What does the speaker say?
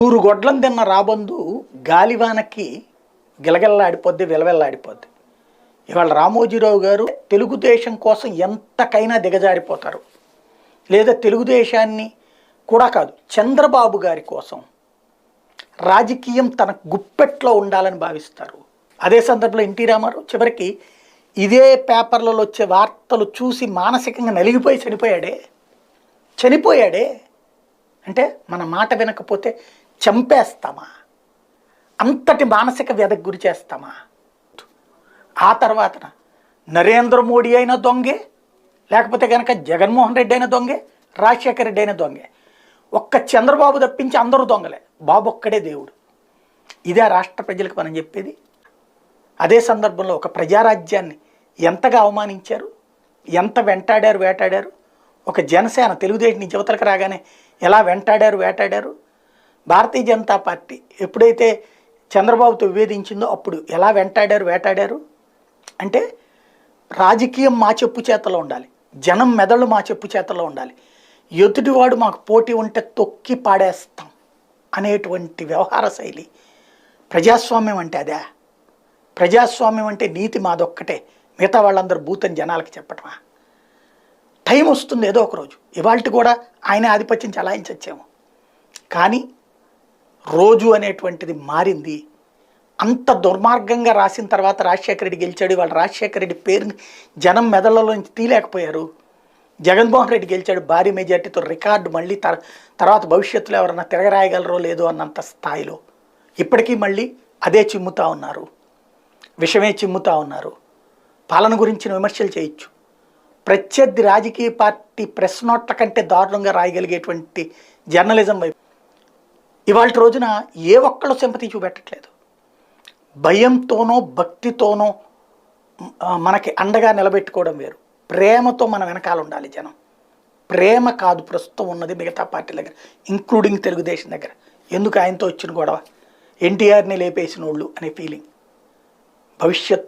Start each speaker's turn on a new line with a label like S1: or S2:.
S1: నూరు గొడ్లను తిన్న రాబందు గాలివానకి గిలగిల్లాడిపోద్ది, విలవిల్లాడిపోద్ది. ఇవాళ రామోజీరావు గారు తెలుగుదేశం కోసం ఎంతకైనా దిగజారిపోతారు. లేదా తెలుగుదేశాన్ని కూడా కాదు, చంద్రబాబు గారి కోసం రాజకీయం తన గుప్పెట్లో ఉండాలని భావిస్తారు. అదే సందర్భంలో ఎన్టీ రామారావు చివరికి ఇదే పేపర్లలో వచ్చే వార్తలు చూసి మానసికంగా నలిగిపోయి చనిపోయాడే అంటే మన మాట వినకపోతే చంపేస్తామా, అంతటి మానసిక వ్యధకు గురి చేస్తామా? ఆ తర్వాత నరేంద్ర మోడీ అయినా దొంగే, లేకపోతే కనుక జగన్మోహన్ రెడ్డి అయినా దొంగే, రాజశేఖర రెడ్డి అయినా దొంగే. ఒక్క చంద్రబాబు తప్పించి అందరూ దొంగలే, బాబు ఒక్కడే దేవుడు. ఇదే రాష్ట్ర ప్రజలకు మనం చెప్పేది. అదే సందర్భంలో ఒక ప్రజారాజ్యాన్ని ఎంతగా అవమానించారు, ఎంత వేటాడారు. ఒక జనసేన తెలుగుదేశం నుంచి యువతలకు రాగానే ఎలా వేటాడారు. భారతీయ జనతా పార్టీ ఎప్పుడైతే చంద్రబాబుతో విభేదించిందో అప్పుడు ఎలా వేటాడారు. అంటే రాజకీయం మా చెప్పు చేతలో ఉండాలి, జనం మెదళ్ళు మా చెప్పు చేతలో ఉండాలి, ఎదుటివాడు మాకు పోటీ ఉంటే తొక్కి పాడేస్తాం అనేటువంటి వ్యవహార శైలి. ప్రజాస్వామ్యం అంటే అదే. ప్రజాస్వామ్యం అంటే నీతి మాదొక్కటే, మిగతా వాళ్ళందరూ భూతని జనాలకి చెప్పటమా? టైం వస్తుంది ఏదో ఒకరోజు. ఇవాళ కూడా ఆయన ఆధిపత్యం చలాయించచ్చేమో, కానీ రోజు అనేటువంటిది మారింది. అంత దుర్మార్గంగా రాసిన తర్వాత రాజశేఖర రెడ్డి గెలిచాడు. వాళ్ళు రాజశేఖర రెడ్డి పేరుని జనం మెదళ్ళలో నుంచి తీయలేకపోయారు. జగన్మోహన్ రెడ్డి గెలిచాడు భారీ మెజార్టీతో, రికార్డు మళ్ళీ తర్వాత భవిష్యత్తులో ఎవరన్నా తిరగరాయగలరో లేదో అన్నంత స్థాయిలో. ఇప్పటికీ మళ్ళీ అదే చిమ్ముతా ఉన్నారు, విషమే చిమ్ముతా ఉన్నారు. పాలన గురించిన విమర్శలు చేయొచ్చు. ప్రత్యర్థి రాజకీయ పార్టీ ప్రెస్ నోట్ల కంటే దారుణంగా రాయగలిగేటువంటి జర్నలిజం వైపు ఇవాళ రోజున ఏ ఒక్కళ్ళు సింపతి చూపెట్టట్లేదు. భయంతోనో భక్తితోనో మనకి అండగా నిలబెట్టుకోవడం వేరు. ప్రేమతో మన వెనకాల ఉండాలి జనం. ప్రేమ కాదు ప్రస్తుతం ఉన్నది మిగతా పార్టీల దగ్గర, ఇంక్లూడింగ్ తెలుగుదేశం దగ్గర. ఎందుకు ఆయనతో వచ్చిన గొడవ, ఎన్టీఆర్ని లేపేసిన వాళ్ళు అనే ఫీలింగ్. భవిష్యత్